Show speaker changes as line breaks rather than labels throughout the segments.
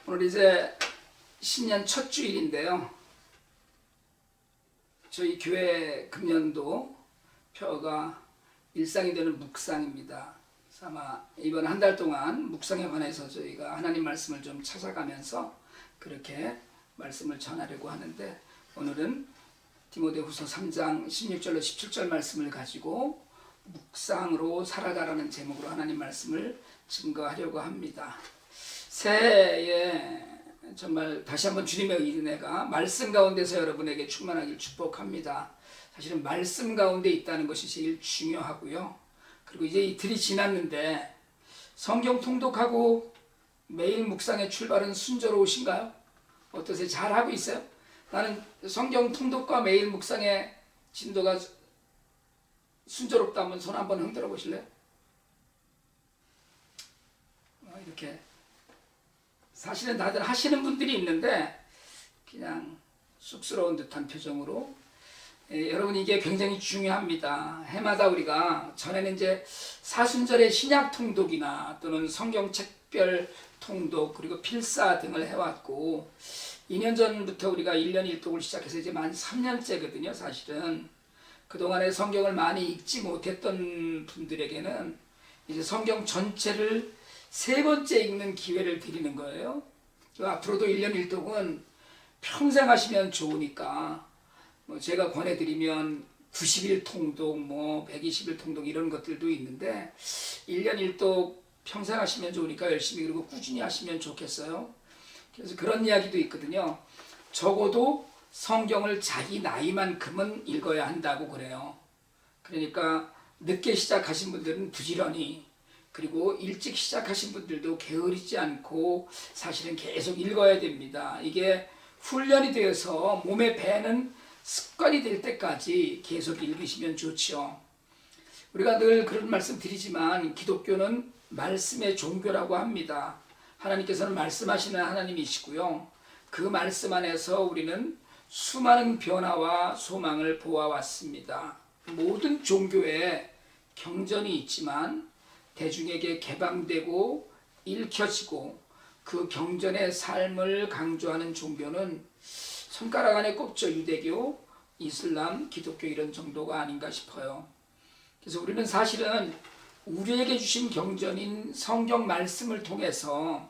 오늘 이제 신년 첫 주일인데요. 저희 교회 금년도 표가 일상이 되는 묵상입니다. 아마 이번 한 달 동안 묵상에 관해서 저희가 하나님 말씀을 좀 찾아가면서 그렇게 말씀을 전하려고 하는데, 오늘은 디모데후서 3장 16절로 17절 말씀을 가지고 묵상으로 살아가라는 제목으로 하나님 말씀을 증거하려고 합니다. 새해에 정말 다시 한번 주님의 은혜가 말씀 가운데서 여러분에게 충만하길 축복합니다. 사실은 말씀 가운데 있다는 것이 제일 중요하고요. 그리고 이제 이틀이 지났는데 성경 통독하고 매일 묵상의 출발은 순조로우신가요? 어떠세요? 잘하고 있어요? 나는 성경 통독과 매일 묵상의 진도가 순조롭다면 손 한번 흔들어 보실래요? 이렇게 사실은 다들 하시는 분들이 있는데 그냥 쑥스러운 듯한 표정으로. 여러분, 이게 굉장히 중요합니다. 해마다 우리가 전에는 이제 사순절의 신약 통독이나 또는 성경 책별 통독 그리고 필사 등을 해왔고, 2년 전부터 우리가 1년 1독을 시작해서 이제 만 3년째거든요. 사실은 그동안에 성경을 많이 읽지 못했던 분들에게는 이제 성경 전체를 세 번째 읽는 기회를 드리는 거예요. 앞으로도 1년 1독은 평생 하시면 좋으니까 제가 권해드리면 90일 통독, 120일 통독 이런 것들도 있는데 1년 1독 평생 하시면 좋으니까 열심히 그리고 꾸준히 하시면 좋겠어요. 그래서 그런 이야기도 있거든요. 적어도 성경을 자기 나이만큼은 읽어야 한다고 그래요. 그러니까 늦게 시작하신 분들은 부지런히, 그리고 일찍 시작하신 분들도 게으르지 않고 사실은 계속 읽어야 됩니다. 이게 훈련이 되어서 몸에 배는 습관이 될 때까지 계속 읽으시면 좋죠. 우리가 늘 그런 말씀 드리지만 기독교는 말씀의 종교라고 합니다. 하나님께서는 말씀하시는 하나님이시고요. 그 말씀 안에서 우리는 수많은 변화와 소망을 보아왔습니다. 모든 종교에 경전이 있지만 대중에게 개방되고 읽혀지고 그 경전의 삶을 강조하는 종교는 손가락 안에 꼽죠. 유대교, 이슬람, 기독교 이런 정도가 아닌가 싶어요. 그래서 우리는 사실은 우리에게 주신 경전인 성경 말씀을 통해서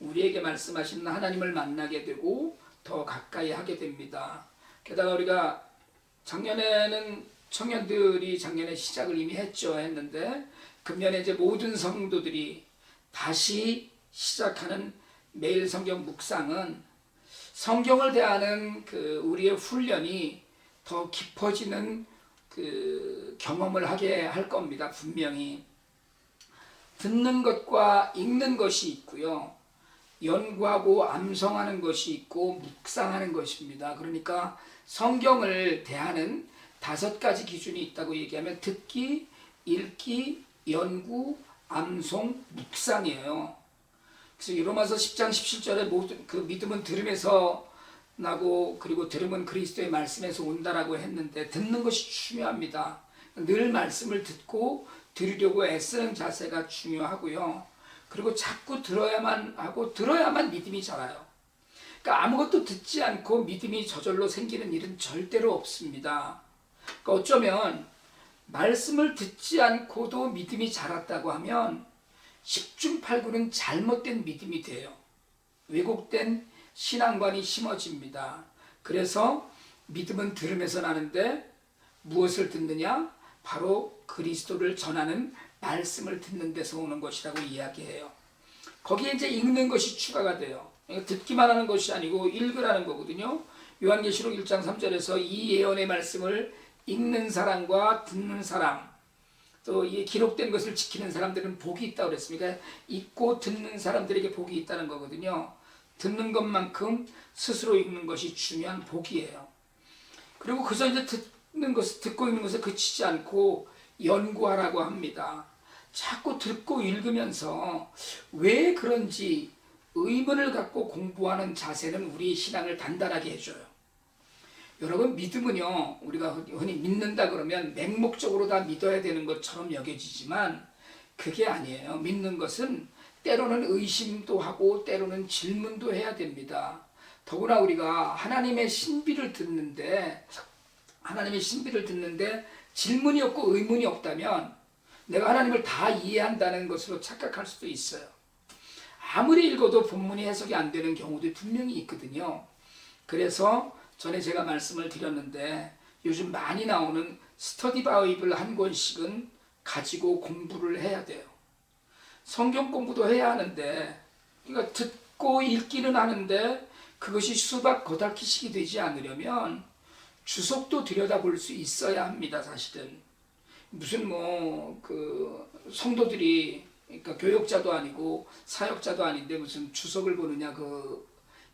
우리에게 말씀하시는 하나님을 만나게 되고 더 가까이 하게 됩니다. 게다가 우리가 작년에는 청년들이 작년에 시작을 이미 했는데 금년에 이제 모든 성도들이 다시 시작하는 매일 성경 묵상은 성경을 대하는 그 우리의 훈련이 더 깊어지는 그 경험을 하게 할 겁니다. 분명히 듣는 것과 읽는 것이 있고요, 연구하고 암송하는 것이 있고 묵상하는 것입니다. 그러니까 성경을 대하는 5가지 기준이 있다고 얘기하면 듣기, 읽기, 연구, 암송, 묵상이에요. 그래서 로마서 10장 17절에 모든 그 믿음은 들음에서 나고 그리고 들음은 그리스도의 말씀에서 온다라고 했는데, 듣는 것이 중요합니다. 늘 말씀을 듣고 들으려고 애쓰는 자세가 중요하고요. 그리고 자꾸 들어야만 하고 들어야만 믿음이 자라요. 그러니까 아무것도 듣지 않고 믿음이 저절로 생기는 일은 절대로 없습니다. 그러니까 어쩌면 말씀을 듣지 않고도 믿음이 자랐다고 하면 10중 8구는 잘못된 믿음이 돼요. 왜곡된 신앙관이 심어집니다. 그래서 믿음은 들음에서 나는데 무엇을 듣느냐? 바로 그리스도를 전하는 말씀을 듣는 데서 오는 것이라고 이야기해요. 거기에 이제 읽는 것이 추가가 돼요. 듣기만 하는 것이 아니고 읽으라는 거거든요. 요한계시록 1장 3절에서 이 예언의 말씀을 읽는 사람과 듣는 사람, 또 이 기록된 것을 지키는 사람들은 복이 있다고 그랬습니다. 읽고 듣는 사람들에게 복이 있다는 거거든요. 듣는 것만큼 스스로 읽는 것이 중요한 복이에요. 그리고 그저 이제 듣고 읽는 것에 그치지 않고 연구하라고 합니다. 자꾸 듣고 읽으면서 왜 그런지 의문을 갖고 공부하는 자세는 우리의 신앙을 단단하게 해줘요. 여러분, 믿음은요, 우리가 흔히 믿는다 그러면 맹목적으로 다 믿어야 되는 것처럼 여겨지지만 그게 아니에요. 믿는 것은 때로는 의심도 하고 때로는 질문도 해야 됩니다. 더구나 우리가 하나님의 신비를 듣는데 질문이 없고 의문이 없다면 내가 하나님을 다 이해한다는 것으로 착각할 수도 있어요. 아무리 읽어도 본문이 해석이 안 되는 경우도 분명히 있거든요. 그래서 전에 제가 말씀을 드렸는데 요즘 많이 나오는 스터디 바이블 한 권씩은 가지고 공부를 해야 돼요. 성경 공부도 해야 하는데, 그러니까 듣고 읽기는 하는데 그것이 수박 겉핥기식이 되지 않으려면 주석도 들여다볼 수 있어야 합니다. 사실은 무슨 성도들이, 그러니까 교역자도 아니고 사역자도 아닌데 무슨 주석을 보느냐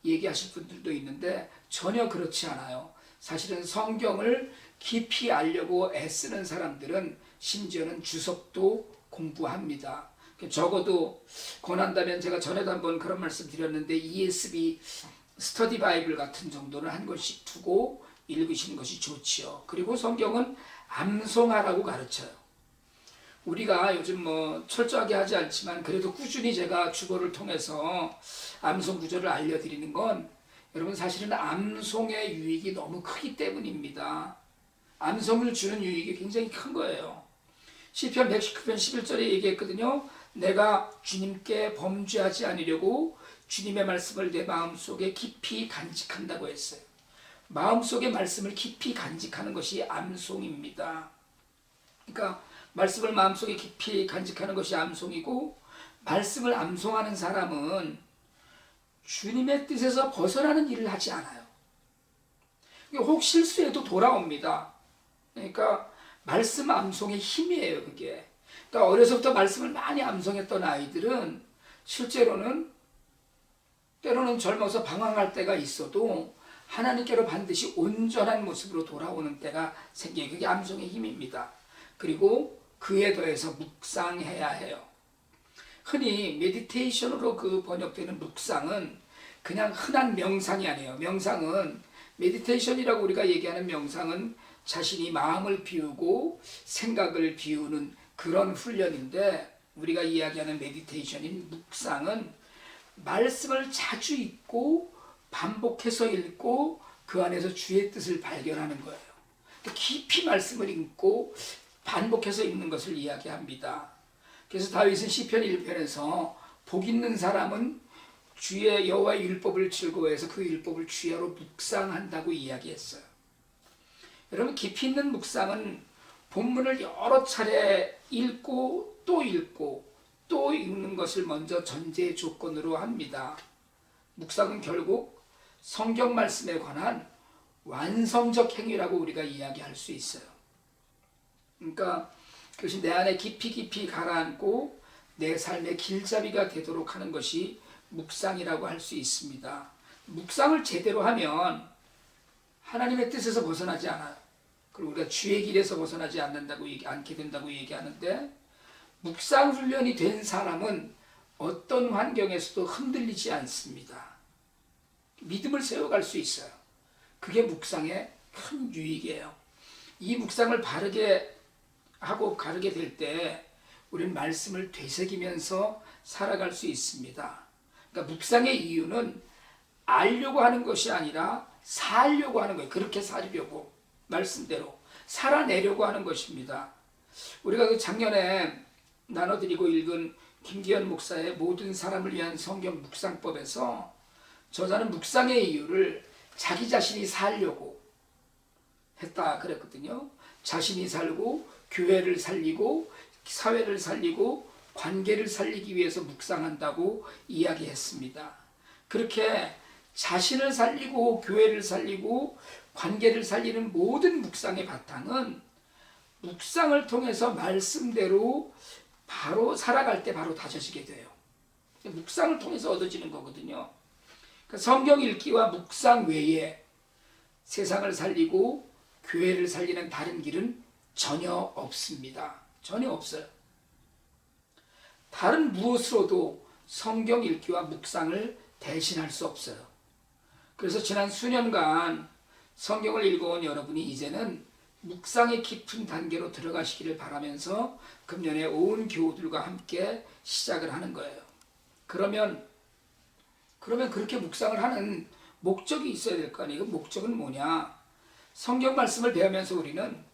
얘기하실 분들도 있는데 전혀 그렇지 않아요. 사실은 성경을 깊이 알려고 애쓰는 사람들은 심지어는 주석도 공부합니다. 적어도 권한다면 제가 전에도 한번 그런 말씀 드렸는데 ESV 스터디 바이블 같은 정도는 한 권씩 두고 읽으시는 것이 좋지요. 그리고 성경은 암송하라고 가르쳐요. 우리가 요즘 철저하게 하지 않지만 그래도 꾸준히 제가 주보를 통해서 암송 구절을 알려드리는 건 여러분 사실은 암송의 유익이 너무 크기 때문입니다. 암송을 주는 유익이 굉장히 큰 거예요. 시편 119편 11절에 얘기했거든요. 내가 주님께 범죄하지 않으려고 주님의 말씀을 내 마음속에 깊이 간직한다고 했어요. 마음속의 말씀을 깊이 간직하는 것이 암송입니다. 그러니까 말씀을 마음속에 깊이 간직하는 것이 암송이고, 말씀을 암송하는 사람은 주님의 뜻에서 벗어나는 일을 하지 않아요. 혹 실수해도 돌아옵니다. 그러니까 말씀 암송의 힘이에요, 그게. 그러니까 어려서부터 말씀을 많이 암송했던 아이들은 실제로는 때로는 젊어서 방황할 때가 있어도 하나님께로 반드시 온전한 모습으로 돌아오는 때가 생겨요. 그게 암송의 힘입니다. 그리고 그에 더해서 묵상해야 해요. 흔히 메디테이션으로 번역되는 묵상은 그냥 흔한 명상이 아니에요. 명상은, 메디테이션이라고 우리가 얘기하는 명상은 자신이 마음을 비우고 생각을 비우는 그런 훈련인데, 우리가 이야기하는 메디테이션인 묵상은 말씀을 자주 읽고 반복해서 읽고 그 안에서 주의 뜻을 발견하는 거예요. 깊이 말씀을 읽고 반복해서 읽는 것을 이야기합니다. 그래서 다윗은 시편 1편에서 복 있는 사람은 주의 여호와의 율법을 즐거워해서 그 율법을 주야로 묵상한다고 이야기했어요. 여러분, 깊이 있는 묵상은 본문을 여러 차례 읽고 또 읽는 것을 먼저 전제 조건으로 합니다. 묵상은 결국 성경 말씀에 관한 완성적 행위라고 우리가 이야기할 수 있어요. 그러니까 그것이 내 안에 깊이 가라앉고 내 삶의 길잡이가 되도록 하는 것이 묵상이라고 할 수 있습니다. 묵상을 제대로 하면 하나님의 뜻에서 벗어나지 않아요. 그리고 우리가 주의 길에서 벗어나지 않게 된다고 얘기하는데, 묵상 훈련이 된 사람은 어떤 환경에서도 흔들리지 않습니다. 믿음을 세워갈 수 있어요. 그게 묵상의 큰 유익이에요. 이 묵상을 바르게 하고 가르게 될 때 우리는 말씀을 되새기면서 살아갈 수 있습니다. 그러니까 묵상의 이유는 알려고 하는 것이 아니라 살려고 하는 거예요. 그렇게 살려고, 말씀대로 살아내려고 하는 것입니다. 우리가 작년에 나눠드리고 읽은 김기현 목사의 모든 사람을 위한 성경 묵상법에서 저자는 묵상의 이유를 자기 자신이 살려고 했다 그랬거든요. 자신이 살고 교회를 살리고 사회를 살리고 관계를 살리기 위해서 묵상한다고 이야기했습니다. 그렇게 자신을 살리고 교회를 살리고 관계를 살리는 모든 묵상의 바탕은 묵상을 통해서 말씀대로 바로 살아갈 때 바로 다져지게 돼요. 묵상을 통해서 얻어지는 거거든요. 그러니까 성경 읽기와 묵상 외에 세상을 살리고 교회를 살리는 다른 길은 전혀 없습니다. 전혀 없어요. 다른 무엇으로도 성경 읽기와 묵상을 대신할 수 없어요. 그래서 지난 수년간 성경을 읽어온 여러분이 이제는 묵상의 깊은 단계로 들어가시기를 바라면서 금년에 온 교우들과 함께 시작을 하는 거예요. 그러면 그렇게 묵상을 하는 목적이 있어야 될 거 아니에요. 그 목적은 뭐냐? 성경 말씀을 배우면서 우리는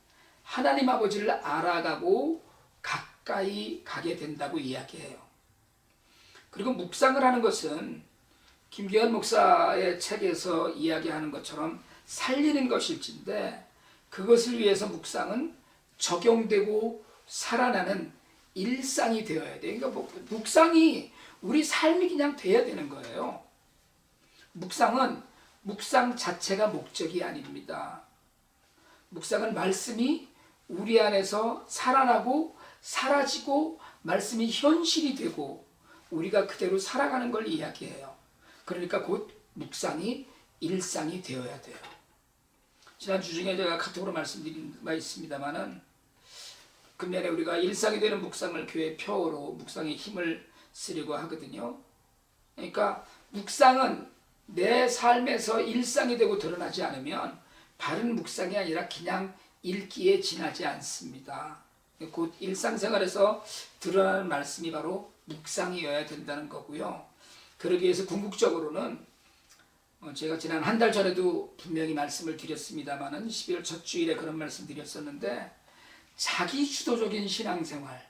하나님 아버지를 알아가고 가까이 가게 된다고 이야기해요. 그리고 묵상을 하는 것은 김기현 목사의 책에서 이야기하는 것처럼 살리는 것일진데, 그것을 위해서 묵상은 적용되고 살아나는 일상이 되어야 돼요. 그러니까 묵상이 우리 삶이 그냥 돼야 되는 거예요. 묵상은 묵상 자체가 목적이 아닙니다. 묵상은 말씀이 우리 안에서 살아나고 사라지고 말씀이 현실이 되고 우리가 그대로 살아가는 걸 이야기해요. 그러니까 곧 묵상이 일상이 되어야 돼요. 지난주 중에 제가 카톡으로 말씀드린 바 있습니다만은, 금년에 우리가 일상이 되는 묵상을 교회 표어로 묵상의 힘을 쓰려고 하거든요. 그러니까 묵상은 내 삶에서 일상이 되고 드러나지 않으면 바른 묵상이 아니라 그냥 읽기에 지나지 않습니다. 곧 일상생활에서 드러나는 말씀이 바로 묵상이어야 된다는 거고요. 그러기 위해서 궁극적으로는 제가 지난 한 달 전에도 분명히 말씀을 드렸습니다만은 12월 첫 주일에 그런 말씀 드렸었는데, 자기 주도적인 신앙생활,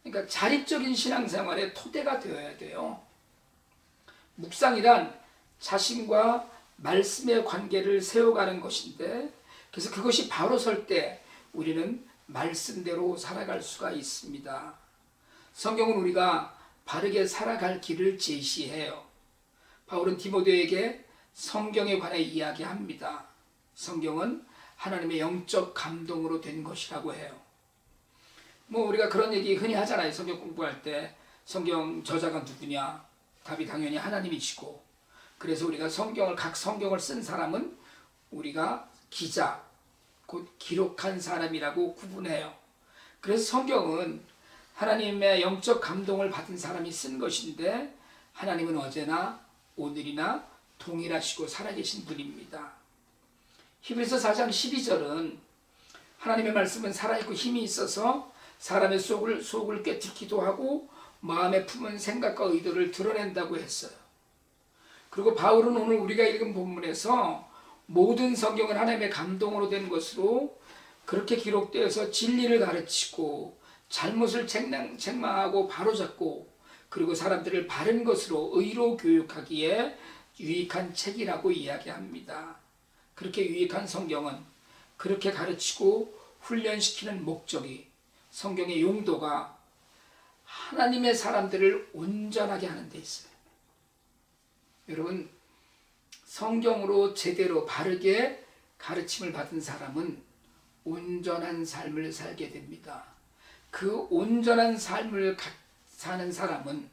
그러니까 자립적인 신앙생활의 토대가 되어야 돼요. 묵상이란 자신과 말씀의 관계를 세워가는 것인데, 그래서 그것이 바로 설 때 우리는 말씀대로 살아갈 수가 있습니다. 성경은 우리가 바르게 살아갈 길을 제시해요. 바울은 디모데에게 성경에 관해 이야기합니다. 성경은 하나님의 영적 감동으로 된 것이라고 해요. 우리가 그런 얘기 흔히 하잖아요. 성경 공부할 때 성경 저자가 누구냐? 답이 당연히 하나님이시고, 그래서 우리가 각 성경을 쓴 사람은 우리가 기자, 곧 기록한 사람이라고 구분해요. 그래서 성경은 하나님의 영적 감동을 받은 사람이 쓴 것인데, 하나님은 어제나 오늘이나 동일하시고 살아계신 분입니다. 히브리서 4장 12절은 하나님의 말씀은 살아있고 힘이 있어서 사람의 속을 꿰뚫기도 하고 마음에 품은 생각과 의도를 드러낸다고 했어요. 그리고 바울은 오늘 우리가 읽은 본문에서 모든 성경은 하나님의 감동으로 된 것으로 그렇게 기록되어서 진리를 가르치고 잘못을 책망하고 바로잡고 그리고 사람들을 바른 것으로 의로 교육하기에 유익한 책이라고 이야기합니다. 그렇게 유익한 성경은 그렇게 가르치고 훈련시키는 목적이, 성경의 용도가 하나님의 사람들을 온전하게 하는 데 있어요. 여러분, 성경으로 제대로 바르게 가르침을 받은 사람은 온전한 삶을 살게 됩니다. 그 온전한 삶을 사는 사람은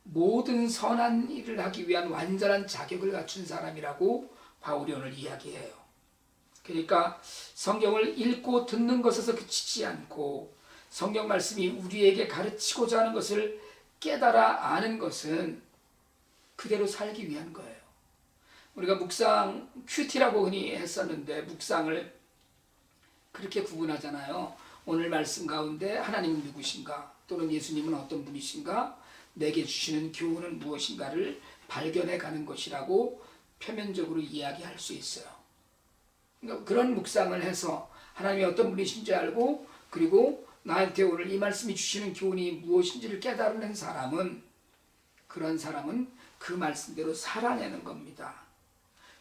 모든 선한 일을 하기 위한 완전한 자격을 갖춘 사람이라고 바울이 오늘 이야기해요. 그러니까 성경을 읽고 듣는 것에서 그치지 않고 성경 말씀이 우리에게 가르치고자 하는 것을 깨달아 아는 것은 그대로 살기 위한 거예요. 우리가 묵상 큐티라고 흔히 했었는데, 묵상을 그렇게 구분하잖아요. 오늘 말씀 가운데 하나님은 누구신가, 또는 예수님은 어떤 분이신가, 내게 주시는 교훈은 무엇인가를 발견해 가는 것이라고 표면적으로 이야기할 수 있어요. 그러니까 그런 묵상을 해서 하나님이 어떤 분이신지 알고, 그리고 나한테 오늘 이 말씀이 주시는 교훈이 무엇인지를 깨달는 사람은, 그런 사람은 그 말씀대로 살아내는 겁니다.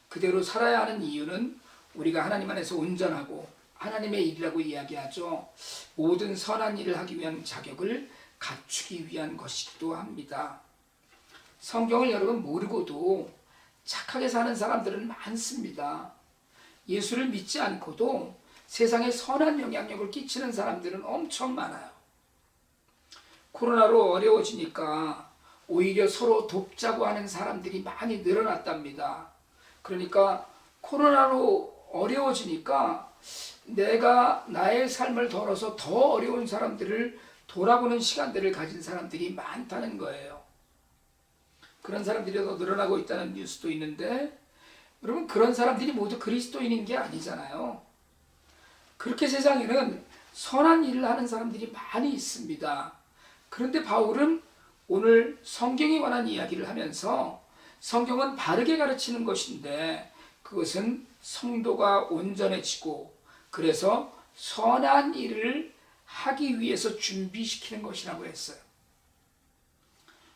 그대로 살아야 하는 이유는 우리가 하나님 안에서 온전하고, 하나님의 일이라고 이야기하죠. 모든 선한 일을 하기 위한 자격을 갖추기 위한 것이기도 합니다. 성경을 여러분 모르고도 착하게 사는 사람들은 많습니다. 예수를 믿지 않고도 세상에 선한 영향력을 끼치는 사람들은 엄청 많아요. 코로나로 어려워지니까 오히려 서로 돕자고 하는 사람들이 많이 늘어났답니다. 그러니까 코로나로 어려워지니까 내가 나의 삶을 덜어서 더 어려운 사람들을 돌아보는 시간들을 가진 사람들이 많다는 거예요. 그런 사람들이 더 늘어나고 있다는 뉴스도 있는데, 여러분, 그런 사람들이 모두 그리스도인인 게 아니잖아요. 그렇게 세상에는 선한 일을 하는 사람들이 많이 있습니다. 그런데 바울은 오늘 성경에 관한 이야기를 하면서 성경은 바르게 가르치는 것인데 그것은 성도가 온전해지고 그래서 선한 일을 하기 위해서 준비시키는 것이라고 했어요.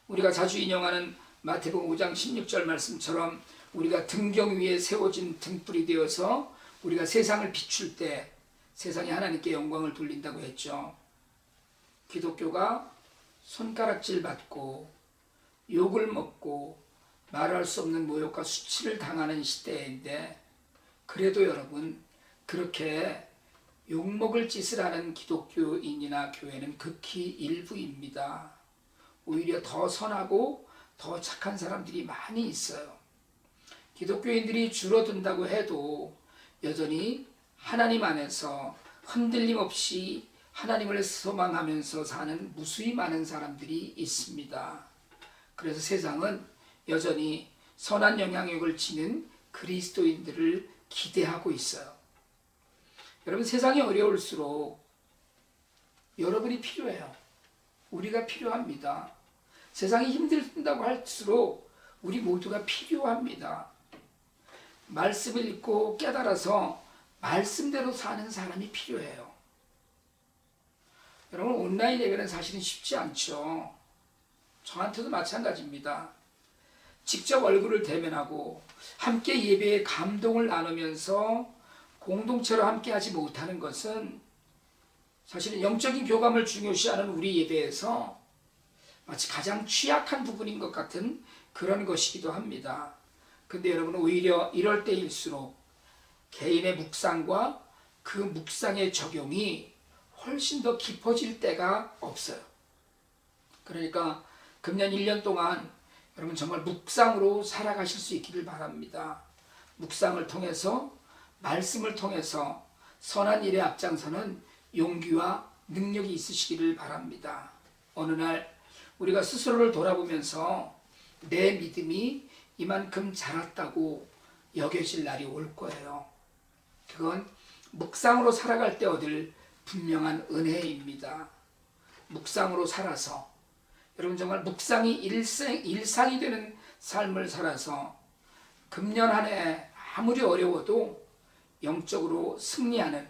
우리가 자주 인용하는 마태복음 5장 16절 말씀처럼 우리가 등경 위에 세워진 등불이 되어서 우리가 세상을 비출 때 세상이 하나님께 영광을 돌린다고 했죠. 기독교가 손가락질 받고 욕을 먹고 말할 수 없는 모욕과 수치를 당하는 시대인데 그래도 여러분 그렇게 욕먹을 짓을 하는 기독교인이나 교회는 극히 일부입니다. 오히려 더 선하고 더 착한 사람들이 많이 있어요. 기독교인들이 줄어든다고 해도 여전히 하나님 안에서 흔들림 없이 하나님을 소망하면서 사는 무수히 많은 사람들이 있습니다. 그래서 세상은 여전히 선한 영향력을 지닌 그리스도인들을 기대하고 있어요. 여러분 세상이 어려울수록 여러분이 필요해요. 우리가 필요합니다. 세상이 힘들다고 할수록 우리 모두가 필요합니다. 말씀을 읽고 깨달아서 말씀대로 사는 사람이 필요해요. 여러분 온라인 예배는 사실은 쉽지 않죠. 저한테도 마찬가지입니다. 직접 얼굴을 대면하고 함께 예배의 감동을 나누면서 공동체로 함께하지 못하는 것은 사실은 영적인 교감을 중요시하는 우리 예배에서 마치 가장 취약한 부분인 것 같은 그런 것이기도 합니다. 근데 여러분 오히려 이럴 때일수록 개인의 묵상과 그 묵상의 적용이 훨씬 더 깊어질 때가 없어요. 그러니까 금년 1년 동안 여러분 정말 묵상으로 살아가실 수 있기를 바랍니다. 묵상을 통해서 말씀을 통해서 선한 일에 앞장서는 용기와 능력이 있으시기를 바랍니다. 어느 날 우리가 스스로를 돌아보면서 내 믿음이 이만큼 자랐다고 여겨질 날이 올 거예요. 그건 묵상으로 살아갈 때 얻을 분명한 은혜입니다. 묵상으로 살아서 여러분 정말 묵상이 일상이 되는 삶을 살아서 금년 한 해 아무리 어려워도 영적으로 승리하는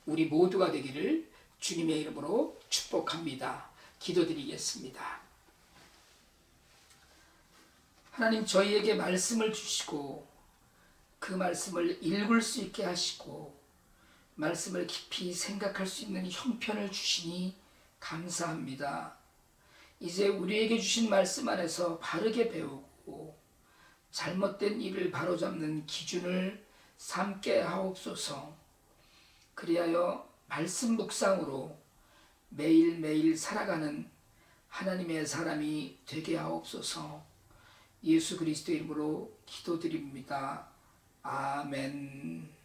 우리 모두가 되기를 주님의 이름으로 축복합니다. 기도드리겠습니다. 하나님 저희에게 말씀을 주시고 그 말씀을 읽을 수 있게 하시고 말씀을 깊이 생각할 수 있는 형편을 주시니 감사합니다. 이제 우리에게 주신 말씀 안에서 바르게 배우고 잘못된 일을 바로잡는 기준을 삼게 하옵소서. 그리하여 말씀 묵상으로 매일매일 살아가는 하나님의 사람이 되게 하옵소서. 예수 그리스도 이름으로 기도드립니다. 아멘.